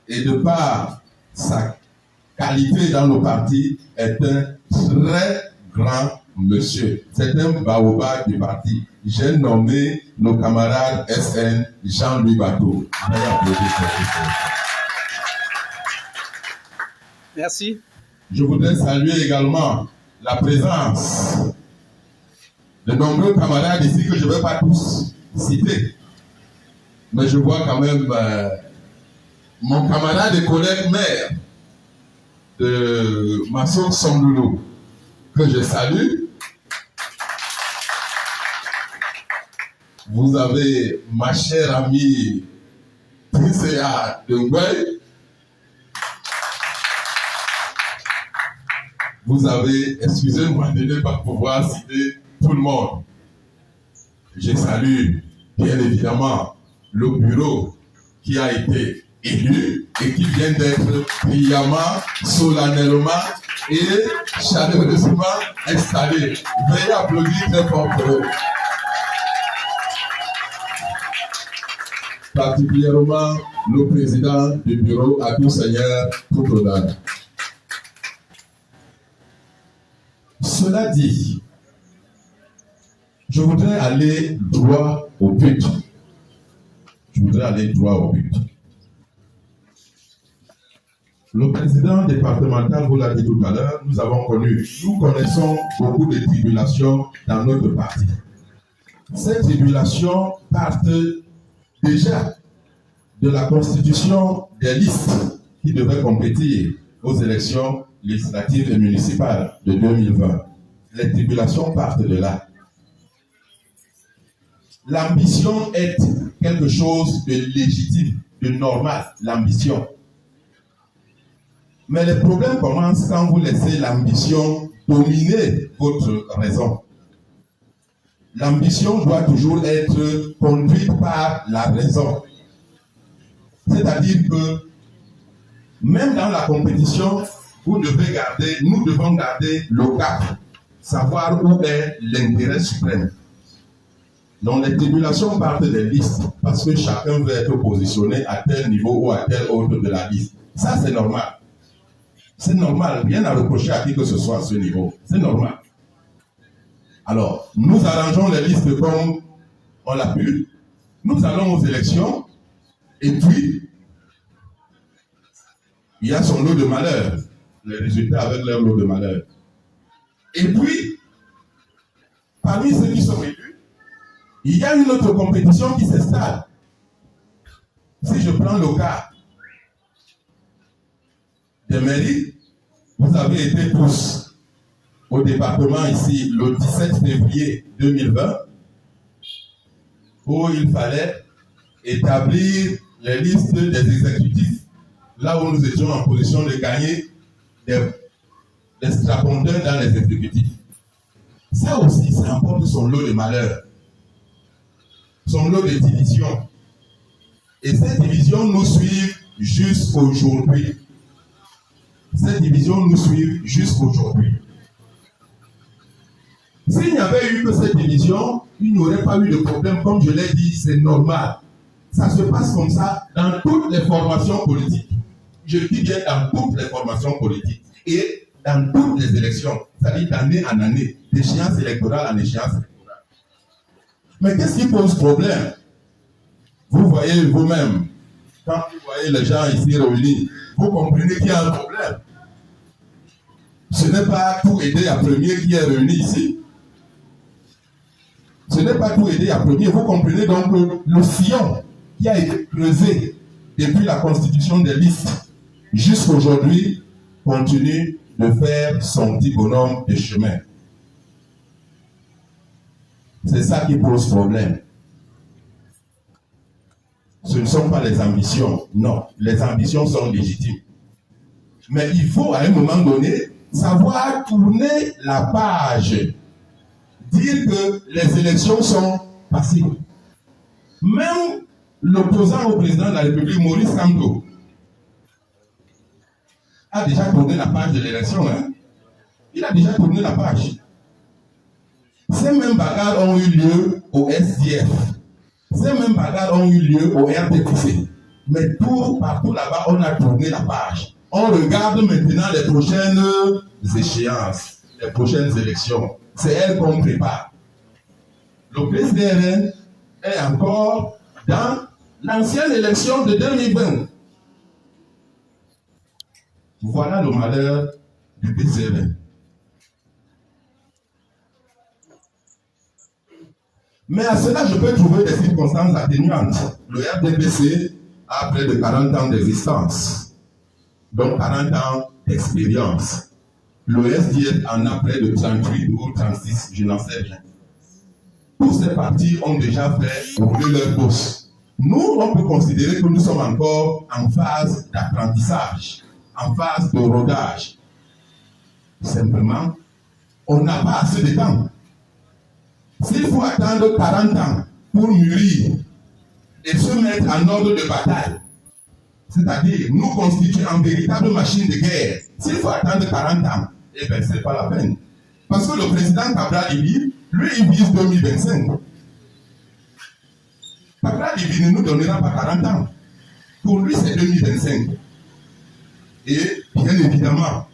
et de par sa qualité dans le parti, est un très grand monsieur. C'est un baobab du parti. J'ai nommé nos camarades SN Jean-Louis Bateau. Merci. Je voudrais saluer également la présence de nombreux camarades ici que je ne vais pas tous citer. Mais je vois quand même mon camarade et collègue maire de Masson Sondoulou, que je salue. Vous avez ma chère amie Tricia Dengwey. Vous avez, excusez-moi de ne pas pouvoir citer tout le monde. Je salue bien évidemment le bureau qui a été élu et qui vient d'être brillamment, solennellement et chaleureusement installé. Veuillez applaudir très fort pour eux. Particulièrement le président du bureau, à tout seigneur, tout honneur. Cela dit, je voudrais aller droit au but. Le président départemental vous l'a dit tout à l'heure, nous connaissons beaucoup de tribulations dans notre parti. Ces tribulations partent déjà de la constitution des listes qui devaient compétir aux élections législatives et municipales de 2020. Les tribulations partent de là. L'ambition est quelque chose de légitime, de normal, l'ambition. Mais les problèmes commencent quand vous laissez l'ambition dominer votre raison. L'ambition doit toujours être conduite par la raison. C'est-à-dire que même dans la compétition, nous devons garder le cap, savoir où est l'intérêt suprême. Donc les tribulations partent des listes parce que chacun veut être positionné à tel niveau ou à tel autre de la liste. Ça, c'est normal. C'est normal, rien à reprocher à qui que ce soit à ce niveau. C'est normal. Alors, nous arrangeons les listes comme on l'a pu. Nous allons aux élections et puis, il y a son lot de malheur. Les résultats avec leur lot de malheur. Et puis, parmi ceux qui sont élus, il y a une autre compétition qui s'installe. Si je prends le cas des mairies, vous avez été tous au département ici le 17 février 2020 où il fallait établir les listes des exécutifs là où nous étions en position de gagner des straponteurs dans les exécutifs. Ça aussi, ça emporte son lot de malheur, son lot de divisions. Et ces divisions nous suivent jusqu'aujourd'hui. Ces divisions nous suivent jusqu'aujourd'hui. S'il n'y avait eu que cette division, il n'y aurait pas eu de problème. Comme je l'ai dit, c'est normal. Ça se passe comme ça dans toutes les formations politiques. Je dis bien dans toutes les formations politiques. Et dans toutes les élections. C'est-à-dire d'année en année, d'échéance électorale en échéance électorale. Mais qu'est-ce qui pose problème? Vous voyez vous-même, quand vous voyez les gens ici réunis, vous comprenez qu'il y a un problème. Ce n'est pas tout aider à premier qui est réuni ici. Ce n'est pas tout aider à premier. Vous comprenez donc le sillon qui a été creusé depuis la constitution des listes jusqu'à aujourd'hui continue de faire son petit bonhomme de chemin. C'est ça qui pose problème. Ce ne sont pas les ambitions. Non, les ambitions sont légitimes. Mais il faut à un moment donné savoir tourner la page. Dire que les élections sont passées. Même l'opposant au président de la République, Maurice Kamto, a déjà tourné la page de l'élection. Hein? Il a déjà tourné la page. Ces mêmes bagarres ont eu lieu au SDF. Ces mêmes bagarres ont eu lieu au RDPC. Mais partout là-bas, on a tourné la page. On regarde maintenant les prochaines échéances, les prochaines élections. C'est elles qu'on prépare. Le PCRN est encore dans l'ancienne élection de 2020. Voilà le malheur du PCRN. Mais à cela, je peux trouver des circonstances atténuantes. Le RDPC a près de 40 ans d'existence, donc 40 ans d'expérience. Le SDF en a près de 38 ou 36, je n'en sais rien. Tous ces partis ont déjà fait rouler leur bourse. Nous, on peut considérer que nous sommes encore en phase d'apprentissage, en phase de rodage. Simplement, on n'a pas assez de temps. S'il faut attendre 40 ans pour mûrir et se mettre en ordre de bataille, c'est-à-dire nous constituer en véritable machine de guerre, s'il faut attendre 40 ans, eh bien, ce n'est pas la peine. Parce que le président Cabral Ibi, lui, il vise 2025. Cabral Ibi ne nous donnera pas 40 ans. Pour lui, c'est 2025. Et bien évidemment,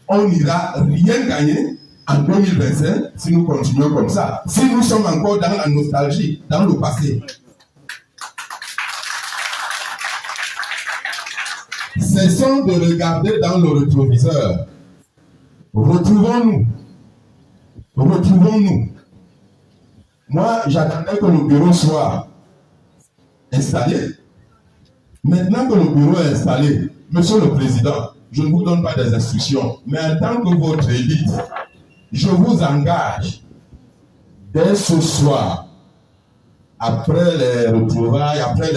on n'ira rien gagner en 2025 si nous continuons comme ça. Si nous sommes encore dans la nostalgie, dans le passé. Cessons de regarder dans le rétroviseur. Retrouvons-nous. Retrouvons-nous. Moi, j'attendais que le bureau soit installé. Maintenant que le bureau est installé, Monsieur le Président, je ne vous donne pas des instructions, mais en tant que votre élite, je vous engage dès ce soir, après les retrouvailles, après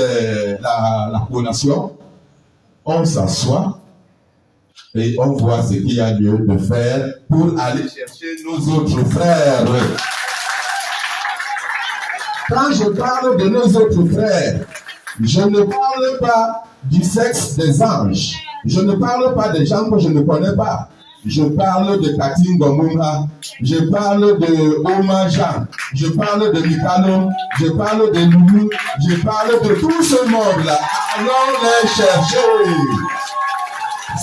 la collation, on s'assoit et on voit ce qu'il y a lieu de faire pour aller chercher nos autres frères. Quand je parle de nos autres frères, je ne parle pas du sexe des anges. Je ne parle pas des gens que je ne connais pas. Je parle de Catherine Gombouma, je parle de Oma Jean, je parle de Mikano, je parle de Loulou, je parle de tout ce monde-là. Allons les chercher.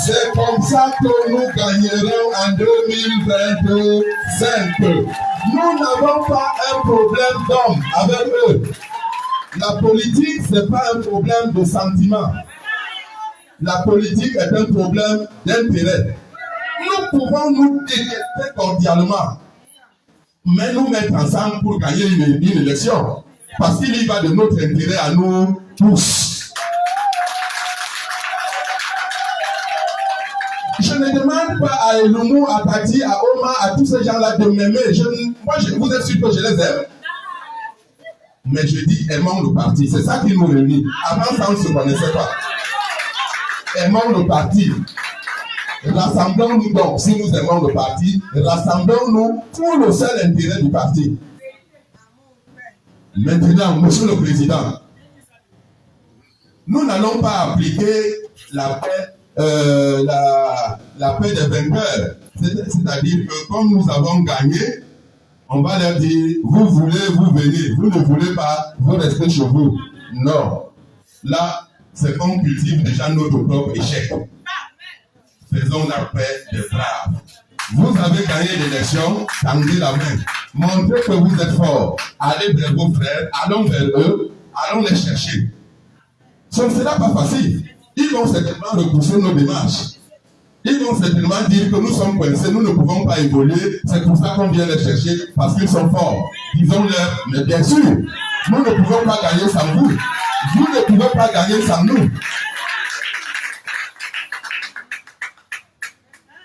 C'est comme ça que nous gagnerons en 2025. Nous n'avons pas un problème d'homme avec eux. La politique, ce n'est pas un problème de sentiment. La politique est un problème d'intérêt. Nous pouvons nous détester cordialement, mais nous mettre ensemble pour gagner une élection. Parce qu'il y va de notre intérêt à nous tous. Je ne demande pas à Eloumou, à Tati, à Oma, à tous ces gens-là de m'aimer. Moi, vous êtes sûr que je les aime. Mais je dis aimons le parti. C'est ça qui nous réunit. Avant ça, on ne se connaissait pas. Aimons le parti. Rassemblons-nous donc, si nous aimons le parti, rassemblons-nous pour le seul intérêt du parti. Maintenant, Monsieur le Président, nous n'allons pas appliquer la paix des vainqueurs. C'est-à-dire que comme nous avons gagné, on va leur dire, vous voulez, vous venez. Vous ne voulez pas, vous restez chez vous. Non. Là, c'est qu'on cultive déjà notre propre échec. Faisons la paix des braves. Vous avez gagné l'élection, tendez la main. Montrez que vous êtes fort. Allez vers vos frères, allons vers eux, allons les chercher. Ce ne sera pas facile. Ils vont certainement repousser nos démarches. Ils vont certainement dire que nous sommes coincés, nous ne pouvons pas évoluer. C'est pour ça qu'on vient les chercher, parce qu'ils sont forts. Disons-leur, mais bien sûr, nous ne pouvons pas gagner sans vous. Vous ne pouvez pas gagner sans nous.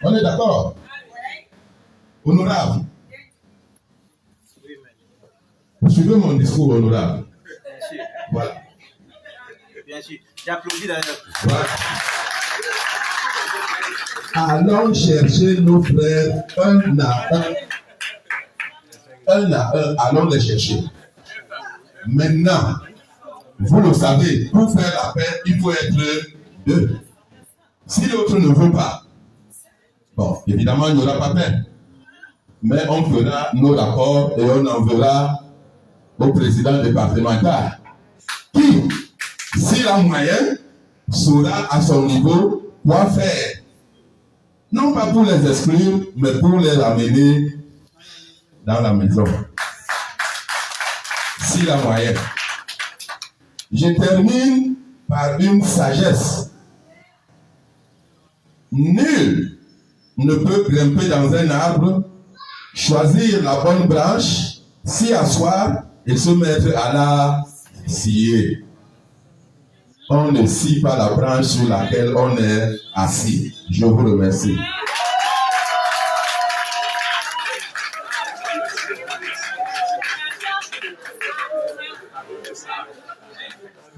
On est d'accord? Honorable. Vous suivez mon discours, honorable? Bien sûr. Voilà. Bien sûr. J'applaudis d'ailleurs. Voilà. Allons chercher nos frères un à un. Un à un, allons les chercher. Maintenant, vous le savez, pour faire la paix, il faut être deux. Si l'autre ne veut pas, bon, évidemment, il n'y aura pas paix. Mais on fera nos rapports et on enverra au président départemental qui, s'il a moyen, saura à son niveau quoi faire. Non pas pour les exclure, mais pour les amener dans la maison. Si la moyenne. Je termine par une sagesse. Nul ne peut grimper dans un arbre, choisir la bonne branche, s'y asseoir et se mettre à la scier. On ne scie pas la branche sur laquelle on est assis. Je vous remercie.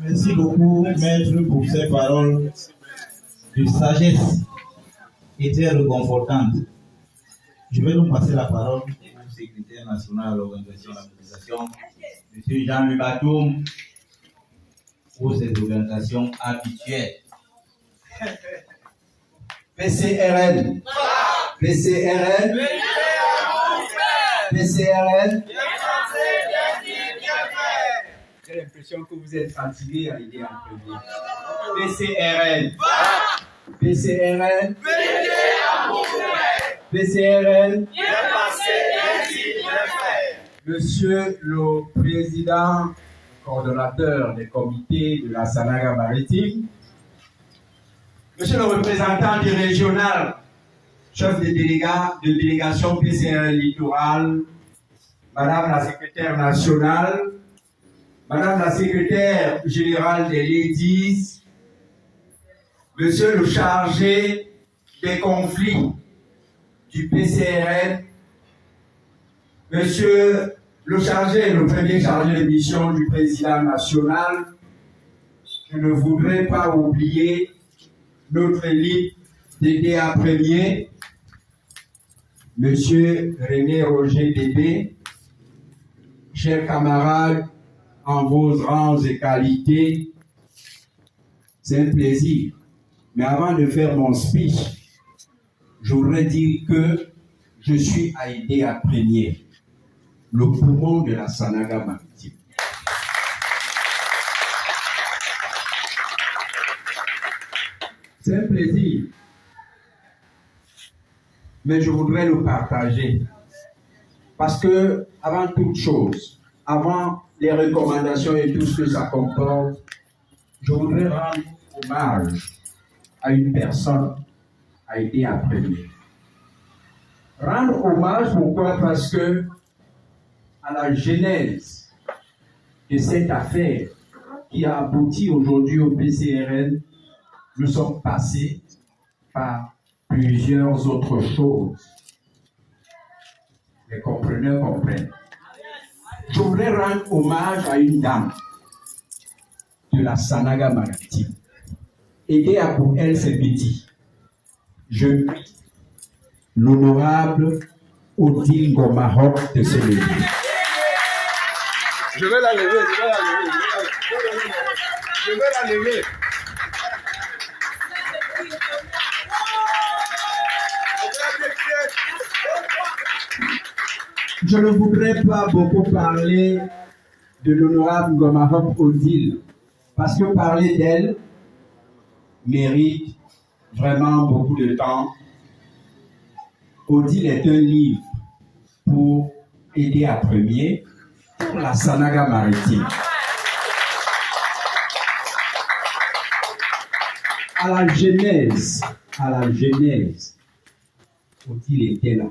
Merci beaucoup, maître, pour ces paroles de sagesse et très réconfortantes. Je vais donc passer la parole au secrétaire national de l'organisation de la mobilisation, M. Jean-Louis Batoum, pour ses organisations habituelles. PCRN. PCRN. PCRN. J'ai l'impression que vous êtes fatigué à l'idée en premier. PCRN. PCRN. PCRN. Monsieur le Président, coordonnateur des comités de la Sanaga maritime, Monsieur le représentant du régional, chef de délégation PCRN littoral, Madame la secrétaire nationale, Madame la secrétaire générale des ladies, Monsieur le chargé des conflits du PCRN, Monsieur le premier chargé de mission du président national, je ne voudrais pas oublier notre élite DDA premier, Monsieur René Roger Débé, chers camarades, en vos rangs et qualités, c'est un plaisir. Mais avant de faire mon speech, je voudrais dire que je suis Haïdéa Premier, le poumon de la Sanaga maritime. C'est un plaisir, mais je voudrais le partager. Parce que, avant toute chose, avant les recommandations et tout ce que ça comporte, je voudrais rendre hommage à une personne qui a été appréciée. Rendre hommage, pourquoi? Parce que, à la genèse de cette affaire qui a abouti aujourd'hui au PCRN, nous sommes passés par plusieurs autres choses. Les compreneurs comprennent. Je voudrais rendre hommage à une dame de la Sanaga maritime. Aider à pour elle, c'est petit. Je prie l'honorable Odile Ngomahok de se lever. Je vais la lever, je vais la lever. Je ne voudrais pas beaucoup parler de l'honorable Ngomahok Odile, parce que parler d'elle mérite vraiment beaucoup de temps. Odile est un livre pour aider à premier pour la Sanaga maritime. À la genèse, Odile était là.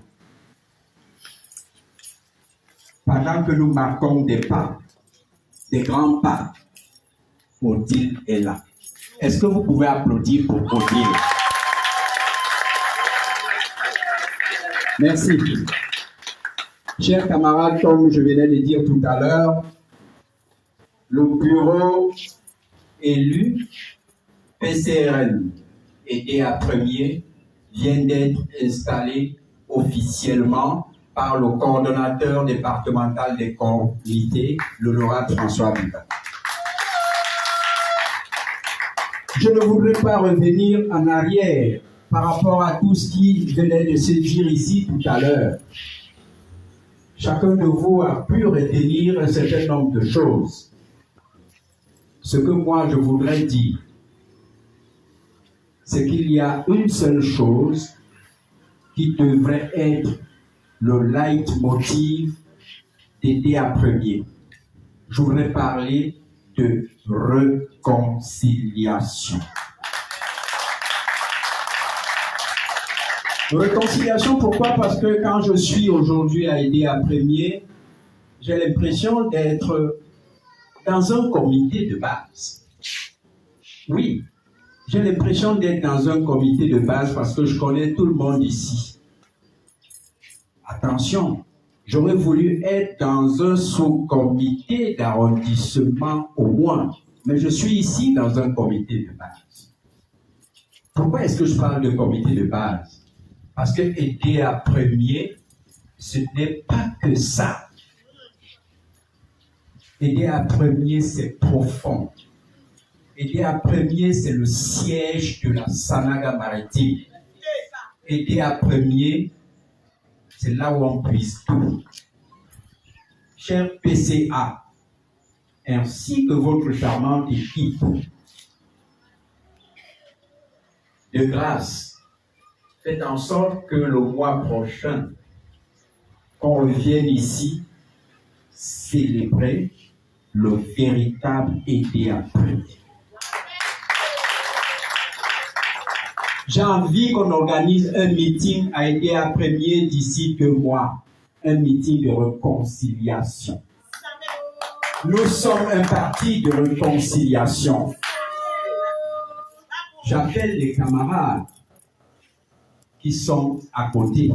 Pendant que nous marquons des pas, des grands pas, Odile est là. Est-ce que vous pouvez applaudir pour Odile? Merci. Chers camarades, comme je venais de dire tout à l'heure, le bureau élu PCRN EDA premier vient d'être installé officiellement par le coordonnateur départemental des comités, l'honorable François Biba. Je ne voudrais pas revenir en arrière par rapport à tout ce qui venait de se dire ici tout à l'heure. Chacun de vous a pu retenir un certain nombre de choses. Ce que moi je voudrais dire, c'est qu'il y a une seule chose qui devrait être le leitmotiv des DA premiers. Je voudrais parler de réconciliation. Réconciliation, pourquoi? Parce que quand je suis aujourd'hui à DA premier, j'ai l'impression d'être dans un comité de base. Oui, j'ai l'impression d'être dans un comité de base parce que je connais tout le monde ici. Attention, j'aurais voulu être dans un sous-comité d'arrondissement au moins, mais je suis ici dans un comité de base. Pourquoi est-ce que je parle de comité de base? Parce que aider à premier, ce n'est pas que ça. Aider à premier, c'est profond. Aider à premier, c'est le siège de la Sanaga maritime. Aider à premier, c'est là où on puise tout. Cher PCA, ainsi que votre charmante équipe, de grâce, faites en sorte que le mois prochain, qu'on revienne ici, célébrer le véritable aider à premier. J'ai envie qu'on organise un meeting à aider à premier d'ici 2 mois. Un meeting de réconciliation. Nous sommes un parti de réconciliation. J'appelle les camarades qui sont à côté,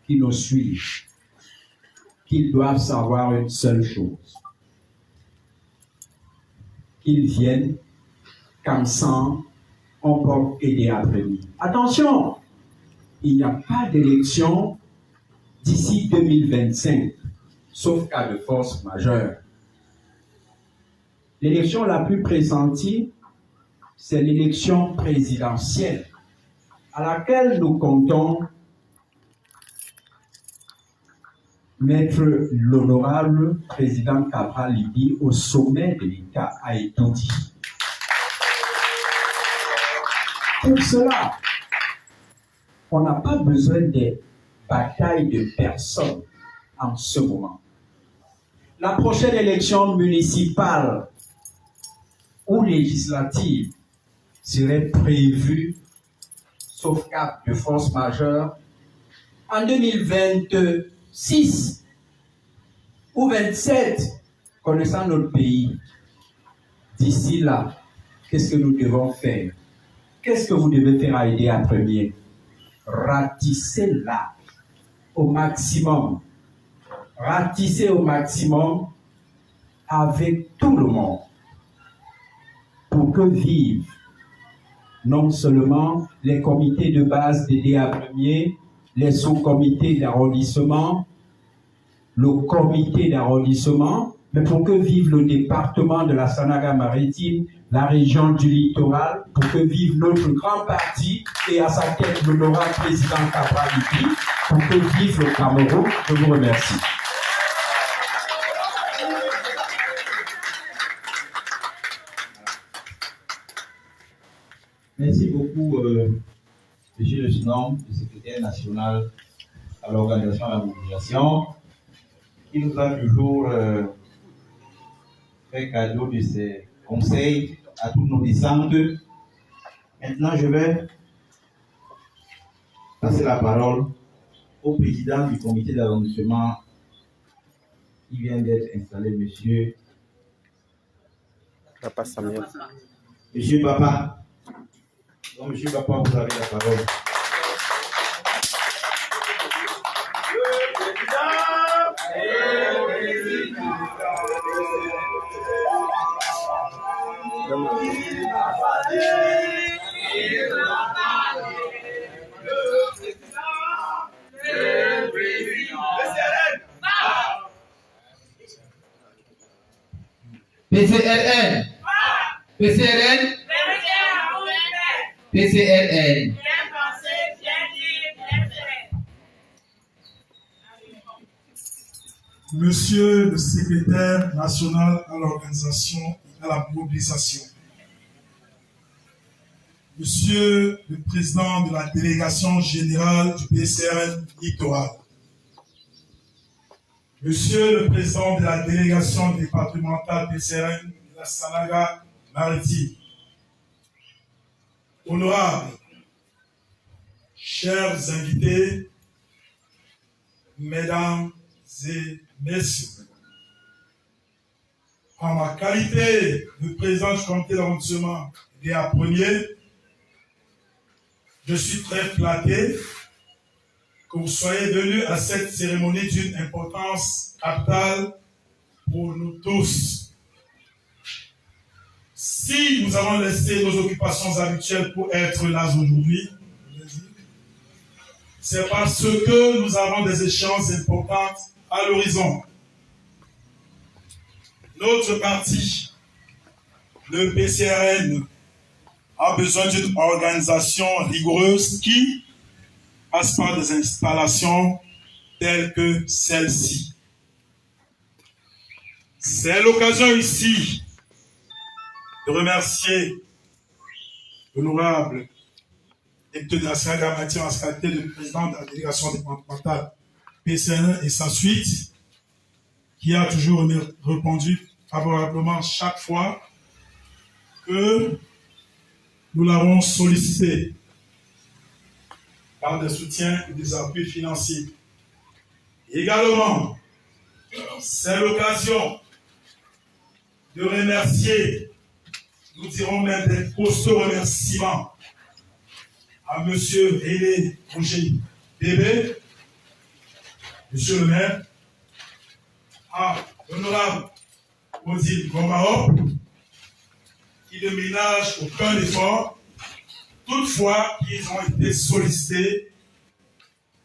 qui nous suivent, qu'ils doivent savoir une seule chose. Qu'ils viennent qu'ensemble, on peut aider à premier. Attention, il n'y a pas d'élection d'ici 2025, sauf cas de force majeure. L'élection la plus pressentie, c'est l'élection présidentielle, à laquelle nous comptons mettre l'honorable président Cabral Libye au sommet de l'État à Etoudi. Pour cela, on n'a pas besoin de bataille de personnes en ce moment. La prochaine élection municipale ou législative serait prévue, sauf cas de force majeure, en 2026 ou 27, connaissant notre pays. D'ici là, qu'est-ce que nous devons faire? Qu'est-ce que vous devez faire à aider à premier? Ratissez-la au maximum. Ratissez au maximum avec tout le monde pour que vivent non seulement les comités de base d'aider à premier, les sous-comités d'arrondissement, le comité d'arrondissement, mais pour que vive le département de la Sanaga maritime, la région du littoral, pour que vive notre grand parti et à sa tête l'honorable président Cabral Libye, pour que vive le Cameroun. Je vous remercie. Merci beaucoup, Monsieur le Sinom, le secrétaire national à l'organisation de la mobilisation, qui nous a toujours fait cadeau de ses conseils à toutes nos descentes. Maintenant, je vais passer la parole au président du comité d'arrondissement qui vient d'être installé, Monsieur Papa Samuel. Monsieur Papa. Donc, Monsieur Papa, vous avez la parole. PCRN. PCRN. PCRN. Monsieur le secrétaire national à l'organisation et à la mobilisation, Monsieur le Président de la délégation générale du PCRN Littoral, Monsieur le Président de la délégation départementale PCRN de la Sanaga Maritime, honorables, chers invités, mesdames et messieurs, en ma qualité de président du comité d'arrondissement des Premier, je suis très flatté que vous soyez venus à cette cérémonie d'une importance capitale pour nous tous. Si nous avons laissé nos occupations habituelles pour être là aujourd'hui, c'est parce que nous avons des échéances importantes à l'horizon. Notre parti, le PCRN, a besoin d'une organisation rigoureuse qui passe par des installations telles que celle-ci. C'est l'occasion ici de remercier l'honorable député de la Sanaga Maritime en qualité de président de la délégation départementale PCRN et sa suite, qui a toujours répondu favorablement chaque fois que nous l'avons sollicité par des soutiens et des appuis financiers. Également, c'est l'occasion de remercier, nous dirons même des costauds remerciements à M. René Roger Bébé, M. le maire, à l'honorable Odile Gomaop, qui ne ménagent aucun effort, toutefois qu'ils ont été sollicités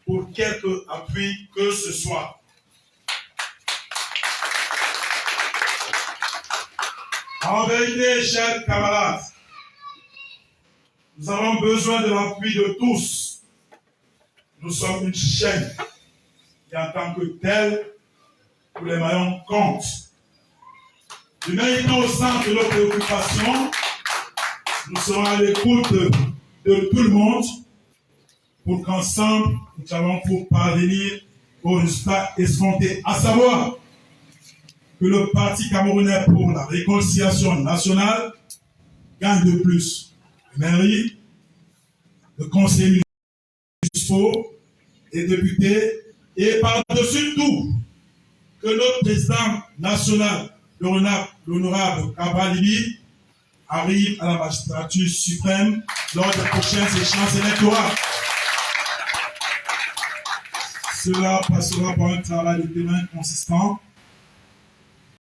pour quelque appui que ce soit. En vérité, chers camarades, nous avons besoin de l'appui de tous. Nous sommes une chaîne et en tant que telle, tous les maillons comptent. Du même temps, au centre de nos préoccupations, nous serons à l'écoute de tout le monde pour qu'ensemble, nous allons pour parvenir au résultat escompté, à savoir que le Parti camerounais pour la réconciliation nationale gagne de plus de mairie, de conseillers municipaux et députés, et par-dessus tout, que notre président national, l'honorable Kabalibi, arrive à la magistrature suprême lors des prochaines échéances électorales. Cela passera par un travail de terrain consistant